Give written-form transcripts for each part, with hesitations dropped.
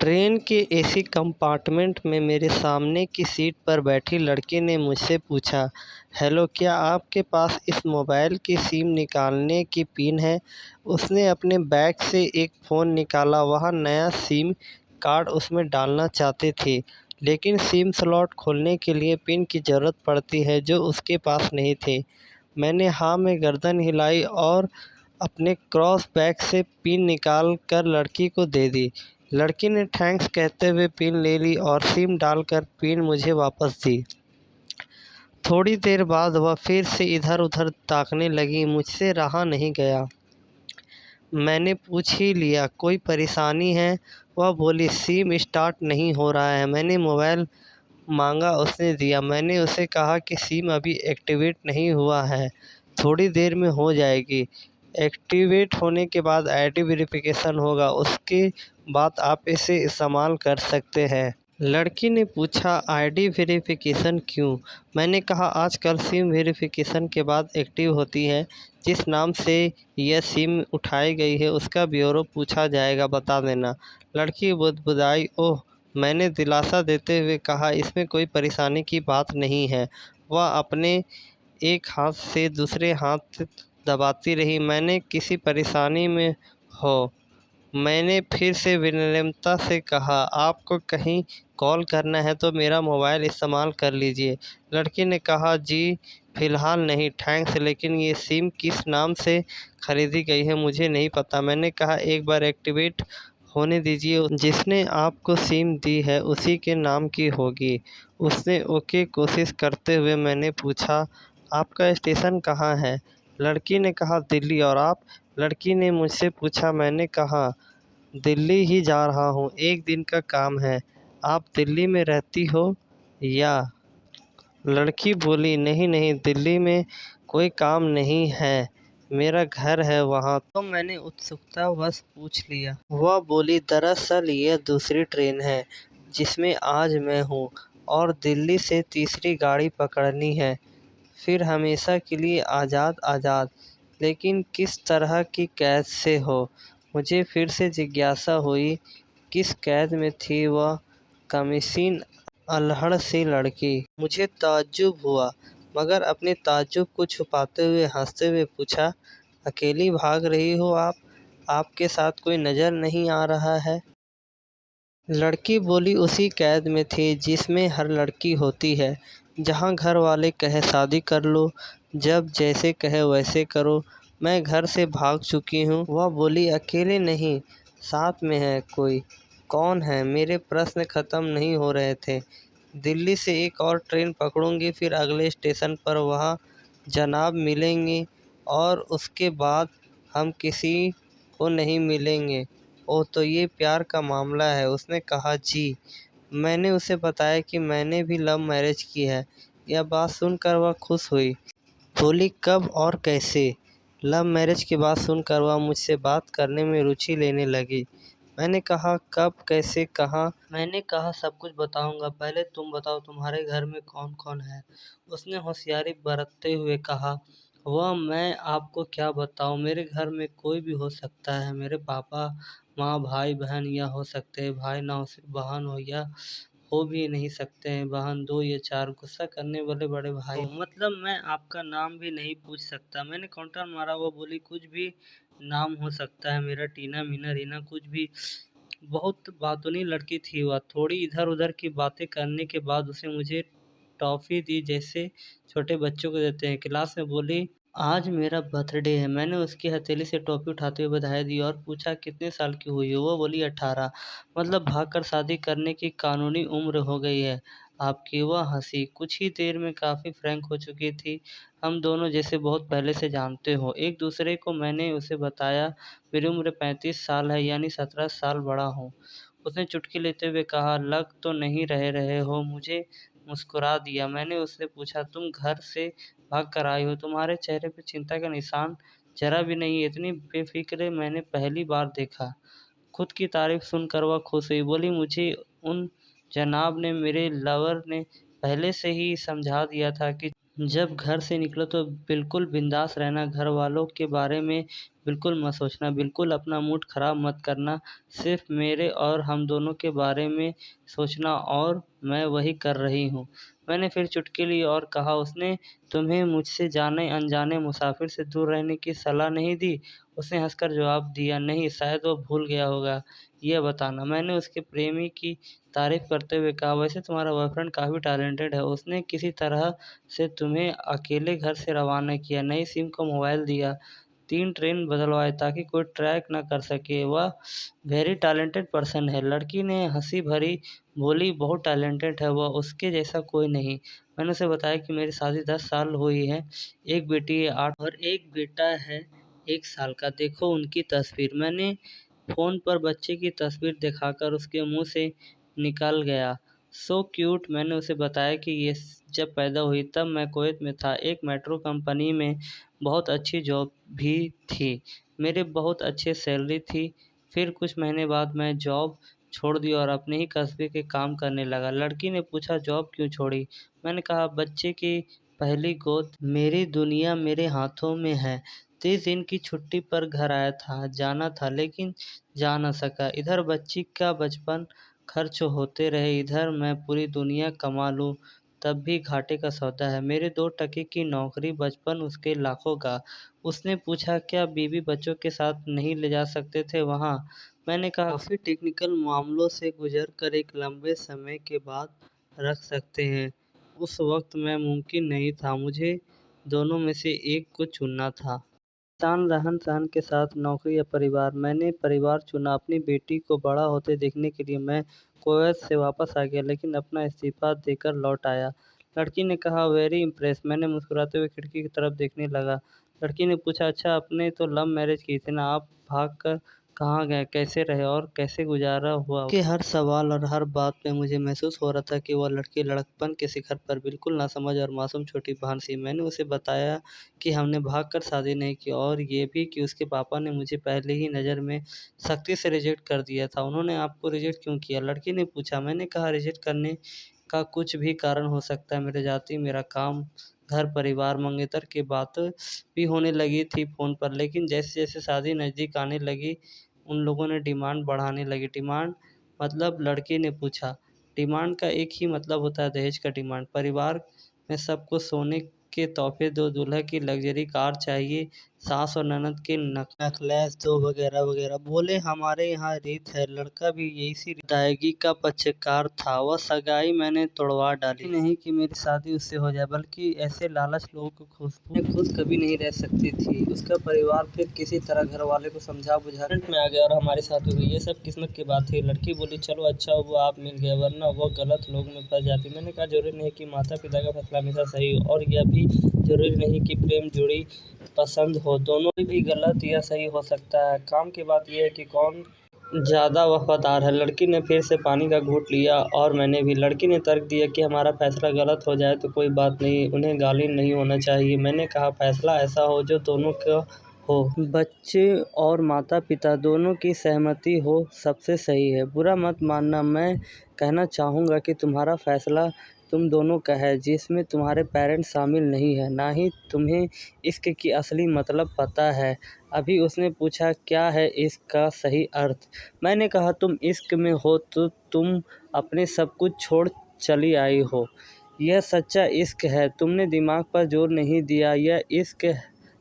Train के AC compartment में मेरे सामने की सीट पर बैठी लड़की ने मुझसे पूछा, हेलो, क्या आपके पास इस मोबाइल की सिम निकालने की पिन है? उसने अपने बैग से एक फ़ोन निकाला। वह नया सिम कार्ड उसमें डालना चाहती थी, लेकिन सिम स्लॉट खोलने के लिए पिन की ज़रूरत पड़ती है, जो उसके पास नहीं थी। मैंने हाँ में गर्दन हिलाई और अपने क्रॉस बैग से पिन निकाल कर लड़की को दे दी। लड़की ने थैंक्स कहते हुए पिन ले ली और सिम डालकर पिन मुझे वापस दी। थोड़ी देर बाद वह फिर से इधर-उधर ताकने लगी। मुझसे रहा नहीं गया। मैंने पूछ ही लिया, कोई परेशानी है? वह बोली, सिम स्टार्ट नहीं हो रहा है। मैंने मोबाइल मांगा, उसने दिया। मैंने उसे कहा कि सिम अभी एक्टिवेट नहीं हुआ है, थोड़ी देर में हो जाएगी। एक्टिवेट होने के बाद आईडी वेरिफिकेशन होगा, उसके बाद आप इसे इस्तेमाल कर सकते हैं। लड़की ने पूछा, आईडी वेरिफिकेशन क्यों? मैंने कहा, आजकल सिम वेरिफिकेशन के बाद एक्टिव होती है। जिस नाम से यह सिम उठाई गई है उसका ब्यौरा पूछा जाएगा, बता देना। लड़की बुदबुदाई। ओह! मैंने दिलासा देते हुए कहा, इसमें कोई परेशानी की बात नहीं है। वह अपने एक हाथ से दूसरे हाथ दबाती रही। मैंने किसी परेशानी में हो? मैंने फिर से विनम्रता से कहा, आपको कहीं कॉल करना है तो मेरा मोबाइल इस्तेमाल कर लीजिए। लड़की ने कहा, जी फ़िलहाल नहीं, थैंक्स, लेकिन ये सिम किस नाम से खरीदी गई है मुझे नहीं पता। मैंने कहा, एक बार एक्टिवेट होने दीजिए, जिसने आपको सिम दी है उसी के नाम की होगी। उसने ओके कोशिश करते हुए मैंने पूछा, आपका स्टेशन कहाँ है? लड़की ने कहा, दिल्ली। और आप? लड़की ने मुझसे पूछा। मैंने कहा, दिल्ली ही जा रहा हूँ, एक दिन का काम है। आप दिल्ली में रहती हो या? लड़की बोली, नहीं नहीं, दिल्ली में कोई काम नहीं है, मेरा घर है वहाँ। तो मैंने उत्सुकतावश पूछ लिया। वह बोली, दरअसल यह दूसरी ट्रेन है जिसमें आज मैं हूँ, और दिल्ली से तीसरी गाड़ी पकड़नी है, फिर हमेशा के लिए आज़ाद आज़ाद। लेकिन किस तरह की कैद से हो? मुझे फिर से जिज्ञासा हुई, किस कैद में थी वह कमीशन अल्हड़ सी लड़की? मुझे ताज्जुब हुआ, मगर अपने ताज्जुब को छुपाते हुए हंसते हुए पूछा, अकेली भाग रही हो आप? आपके साथ कोई नज़र नहीं आ रहा है? लड़की बोली, उसी कैद में थी जिसमें हर लड़की होती है, जहाँ घर वाले कहे शादी कर लो, जब जैसे कहे वैसे करो। मैं घर से भाग चुकी हूँ। वह बोली, अकेले नहीं, साथ में है कोई। कौन है? मेरे प्रश्न ख़त्म नहीं हो रहे थे। दिल्ली से एक और ट्रेन पकड़ूंगी, फिर अगले स्टेशन पर वहाँ जनाब मिलेंगे, और उसके बाद हम किसी को नहीं मिलेंगे। ओह, तो ये प्यार का मामला है? उसने कहा, जी। मैंने उसे बताया कि मैंने भी लव मैरिज की है। यह बात सुनकर वह खुश हुई। बोली, कब और कैसे? लव मैरिज की बात सुनकर वह मुझसे बात करने में रुचि लेने लगी। मैंने कहा, कब, कैसे, कहाँ? मैंने कहा, सब कुछ बताऊंगा, पहले तुम बताओ, तुम्हारे घर में कौन कौन है? उसने होशियारी बरतते हुए कहा, वह मैं आपको क्या बताऊं, मेरे घर में कोई भी हो सकता है। मेरे पापा, माँ, भाई बहन, या हो सकते हैं भाई ना हो, सिर्फ बहन हो, या हो भी नहीं सकते हैं बहन 2 या 4। गुस्सा करने वाले बड़े भाई। मतलब मैं आपका नाम भी नहीं पूछ सकता? मैंने काउंटर मारा। वो बोली, कुछ भी नाम हो सकता है मेरा, टीना, मीना, रीना, कुछ भी। बहुत बातूनी लड़की थी वह। थोड़ी इधर उधर की बातें करने के बाद उसने मुझे टॉफ़ी दी, जैसे छोटे बच्चों को देते हैं। क्लास में बोली, आज मेरा बर्थडे है। मैंने उसकी हथेली से टॉफ़ी उठाते हुए बधाई दी और पूछा, कितने साल की हुई हो? वो बोली, 18। मतलब भागकर शादी करने की कानूनी उम्र हो गई है आपकी? वह हंसी। कुछ ही देर में काफ़ी फ्रैंक हो चुकी थी। हम दोनों जैसे बहुत पहले से जानते हो एक दूसरे को। मैंने उसे बताया, मेरी उम्र 35 साल है, यानी 17 साल बड़ा हूँ। उसने चुटकी लेते हुए कहा, लग तो नहीं रहे हो। मुझे मुस्कुरा दिया। मैंने उससे पूछा, तुम घर से भाग कर आई हो, तुम्हारे चेहरे पे चिंता का निशान जरा भी नहीं है। इतनी बेफिक्र मैंने पहली बार देखा। खुद की तारीफ सुनकर वह खुश हुई। बोली, मुझे उन जनाब ने, मेरे लवर ने पहले से ही समझा दिया था कि जब घर से निकलो तो बिल्कुल बिंदास रहना, घर वालों के बारे में बिल्कुल मत सोचना, बिल्कुल अपना मूड ख़राब मत करना, सिर्फ़ मेरे और हम दोनों के बारे में सोचना और मैं वही कर रही हूँ। मैंने फिर चुटकी ली और कहा, उसने तुम्हें मुझसे जाने-अनजाने मुसाफ़िर से दूर रहने की सलाह नहीं दी? उसने हँसकर जवाब दिया, नहीं, शायद वो भूल गया होगा, ये बताना। मैंने उसके प्रेमी की तारीफ़ करते हुए कहा, वैसे तुम्हारा बॉयफ्रेंड काफ़ी टैलेंटेड है, उसने किसी तरह से तुम्हें अकेले घर से रवाना किया, नई सिम का मोबाइल दिया, 3 ट्रेन बदलवाए ताकि कोई ट्रैक न कर सके। वह वेरी टैलेंटेड पर्सन है। लड़की ने हँसी भरी बोली, बहुत टैलेंटेड है वह, उसके जैसा कोई नहीं। मैंने उसे बताया कि मेरी शादी 10 साल हुई है, एक बेटी है 8 और एक बेटा है 1 साल का। देखो उनकी तस्वीर। मैंने फ़ोन पर बच्चे की तस्वीर दिखाकर उसके मुँह से निकल गया, सो क्यूट। मैंने उसे बताया कि ये जब पैदा हुई तब मैं कुवैत में था, एक मेट्रो कंपनी में बहुत अच्छी जॉब भी थी, मेरे बहुत अच्छी सैलरी थी। फिर कुछ महीने बाद मैं जॉब छोड़ दी और अपने ही कस्बे के काम करने लगा। लड़की ने पूछा, जॉब क्यों छोड़ी? मैंने कहा, बच्चे की पहली गोद, मेरी दुनिया मेरे हाथों में है। 30 दिन की छुट्टी पर घर आया था, जाना था लेकिन जा न सका। इधर बच्ची का बचपन खर्च होते रहे, इधर मैं पूरी दुनिया कमा लूँ तब भी घाटे का सौदा है। मेरे 2 टके की नौकरी, बचपन उसके लाखों का। उसने पूछा, क्या बीवी बच्चों के साथ नहीं ले जा सकते थे वहाँ? मैंने कहा, काफ़ी टेक्निकल मामलों से गुजर कर एक लंबे समय के बाद रख सकते हैं। उस वक्त मैं मुमकिन नहीं था, मुझे दोनों में से एक को चुनना था। इंसान रहन-सहन के साथ नौकरी या परिवार? मैंने परिवार चुना। अपनी बेटी को बड़ा होते देखने के लिए मैं कुवैत से वापस आ गया, लेकिन अपना इस्तीफ़ा देकर लौट आया। लड़की ने कहा, वेरी इम्प्रेस्ड। मैंने मुस्कुराते हुए खिड़की की तरफ देखने लगा। लड़की ने पूछा, अच्छा, आपने तो लव मैरिज की थी ना, आप भाग कर कहाँ गए? कैसे रहे और कैसे गुज़ारा हुआ? उसके हर सवाल और हर बात पे मुझे महसूस हो रहा था कि वह लड़की लड़कपन के शिखर पर बिल्कुल नासमझ और मासूम छोटी बहन सी। मैंने उसे बताया कि हमने भागकर शादी नहीं की और ये भी कि उसके पापा ने मुझे पहले ही नज़र में सख्ती से रिजेक्ट कर दिया था। उन्होंने आपको रिजेक्ट क्यों किया? लड़की ने पूछा। मैंने कहा, रिजेक्ट करने का कुछ भी कारण हो सकता है, मेरी जाति, मेरा काम, घर परिवार। मंगेतर की बात भी होने लगी थी फ़ोन पर, लेकिन जैसे-जैसे शादी नज़दीक आने लगी उन लोगों ने डिमांड बढ़ाने लगी। डिमांड मतलब? लड़की ने पूछा। डिमांड का एक ही मतलब होता है, दहेज का डिमांड। परिवार में सबको सोने के तोहफ़े दो, दूल्हे की लग्ज़री कार चाहिए, सास और ननद के नेकलेस दो, वगैरह-वगैरह। बोले, हमारे यहाँ रीत है। लड़का भी यही सी अदायगी का पक्षकार था। वह सगाई मैंने तुड़वा डाली। नहीं कि मेरी शादी उससे हो जाए, बल्कि ऐसे लालच लोगों को खुद कभी नहीं रह सकती थी। उसका परिवार फिर किसी तरह घरवाले को समझा-बुझा में आ गया और हमारी शादी हुई। ये सब किस्मत की बात थी। लड़की बोली, चलो अच्छा हुआ आप मिल गए, वरना वो गलत लोग में फँस जाती। मैंने कहा, ज़रूरी नहीं कि माता-पिता का फैसला हमेशा सही हो और यह भी ज़रूरी नहीं कि प्रेम जोड़ी पसंद हो, दोनों भी गलत या सही हो सकता है। काम की बात यह है कि कौन ज़्यादा वफ़ादार है। लड़की ने फिर से पानी का घूँट लिया और मैंने भी। लड़की ने तर्क दिया कि हमारा फ़ैसला गलत हो जाए तो कोई बात नहीं, उन्हें गाली नहीं होना चाहिए। मैंने कहा, फ़ैसला ऐसा हो जो दोनों का हो, बच्चे और माता-पिता दोनों की सहमति हो, सबसे सही है। बुरा मत मानना, मैं कहना चाहूँगा कि तुम्हारा फ़ैसला तुम दोनों का है, जिसमें तुम्हारे पेरेंट्स शामिल नहीं हैं, ना ही तुम्हें इश्क की असली मतलब पता है। अभी उसने पूछा, क्या है इश्क का सही अर्थ? मैंने कहा, तुम इश्क में हो तो तुम अपने सब कुछ छोड़ चली आई हो। यह सच्चा इश्क है, तुमने दिमाग पर जोर नहीं दिया, यह इश्क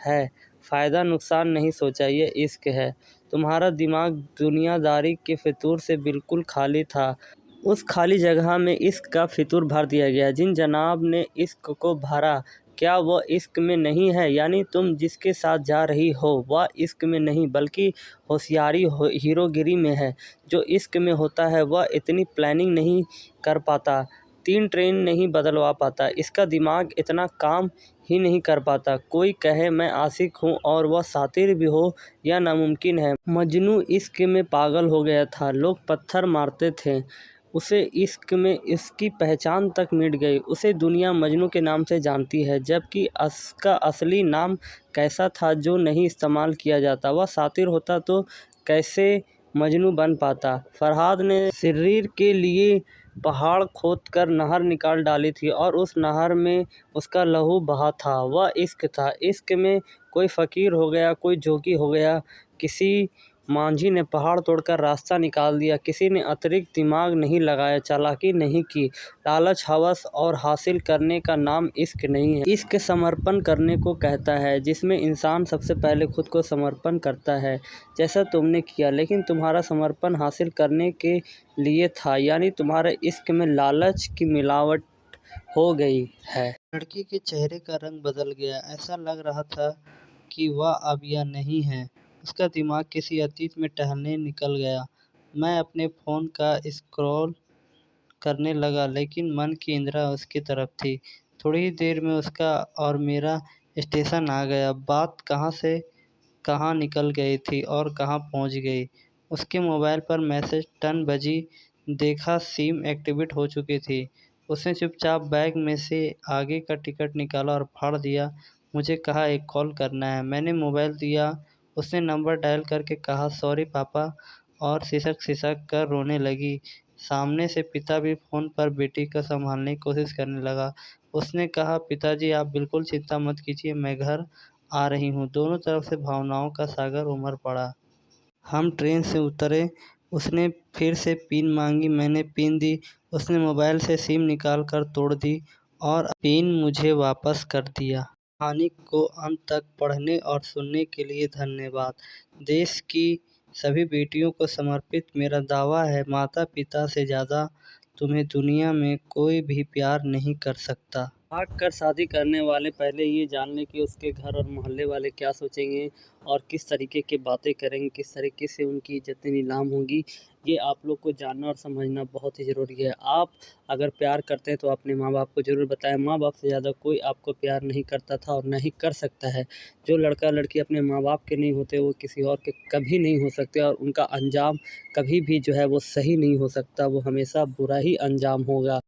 है। फ़ायदा नुकसान नहीं सोचा, ये इश्क है। तुम्हारा दिमाग दुनियादारी के फितूर से बिल्कुल खाली था। उस खाली जगह में इश्क का फितूर भर दिया गया। जिन जनाब ने इश्क को भरा, क्या वह इश्क में नहीं है? यानी तुम जिसके साथ जा रही हो वह इश्क में नहीं बल्कि होशियारी हीरोगिरी में है। जो इश्क में होता है वह इतनी प्लानिंग नहीं कर पाता, 3 ट्रेन नहीं बदलवा पाता, इसका दिमाग इतना काम ही नहीं कर पाता। कोई कहे मैं आशिक हूँ और वह शातिर भी हो, यह नामुमकिन है। मजनू इश्क में पागल हो गया था, लोग पत्थर मारते थे उसे, इश्क में इसकी पहचान तक मिट गई। उसे दुनिया मजनू के नाम से जानती है, जबकि उसका असली नाम कैसा था जो नहीं इस्तेमाल किया जाता। वह शातिर होता तो कैसे मजनू बन पाता? फरहाद ने शरीर के लिए पहाड़ खोदकर नहर निकाल डाली थी और उस नहर में उसका लहू बहा था। वह इश्क था। इश्क में कोई फ़कीर हो गया, कोई जोगी हो गया, किसी मांझी ने पहाड़ तोड़कर रास्ता निकाल दिया, किसी ने अतिरिक्त दिमाग नहीं लगाया, चालाकी नहीं की। लालच, हवस और हासिल करने का नाम इश्क नहीं है। इश्क समर्पण करने को कहता है, जिसमें इंसान सबसे पहले खुद को समर्पण करता है, जैसा तुमने किया। लेकिन तुम्हारा समर्पण हासिल करने के लिए था, यानी तुम्हारे इश्क में लालच की मिलावट हो गई है। लड़की के चेहरे का रंग बदल गया। ऐसा लग रहा था कि वह अब यह नहीं है। उसका दिमाग किसी अतीत में टहलने निकल गया। मैं अपने फ़ोन का स्क्रॉल करने लगा, लेकिन मन की इंद्रियाँ उसकी तरफ थी। थोड़ी ही देर में उसका और मेरा स्टेशन आ गया। बात कहाँ से कहाँ निकल गई थी और कहाँ पहुँच गई। उसके मोबाइल पर मैसेज टन बजी। देखा, सिम एक्टिवेट हो चुकी थी। उसने चुपचाप बैग में से आगे का टिकट निकाला और फाड़ दिया। मुझे कहा, एक कॉल करना है। मैंने मोबाइल दिया। उसने नंबर डायल करके कहा, सॉरी पापा, और सिसक कर रोने लगी। सामने से पिता भी फ़ोन पर बेटी को संभालने की कोशिश करने लगा। उसने कहा, पिताजी आप बिल्कुल चिंता मत कीजिए, मैं घर आ रही हूँ। दोनों तरफ से भावनाओं का सागर उमड़ पड़ा। हम ट्रेन से उतरे। उसने फिर से पिन मांगी। मैंने पिन दी। उसने मोबाइल से सिम निकाल कर तोड़ दी और पिन मुझे वापस कर दिया। कहानी को अंत तक पढ़ने और सुनने के लिए धन्यवाद। देश की सभी बेटियों को समर्पित मेरा दावा है, माता पिता से ज़्यादा तुम्हें दुनिया में कोई भी प्यार नहीं कर सकता। भाग कर शादी करने वाले पहले ये जान लें कि उसके घर और मोहल्ले वाले क्या सोचेंगे और किस तरीके की बातें करेंगे, किस तरीके से उनकी इज़्ज़तें नीलाम होंगी। ये आप लोग को जानना और समझना बहुत ही ज़रूरी है। आप अगर प्यार करते हैं तो अपने माँ बाप को ज़रूर बताएं। माँ बाप से ज़्यादा कोई आपको प्यार नहीं करता था और ना ही कर सकता है। जो लड़का लड़की अपने माँ बाप के नहीं होते, वो किसी और के कभी नहीं हो सकते और उनका अंजाम कभी भी जो है वो सही नहीं हो सकता, वो हमेशा बुरा ही अंजाम होगा।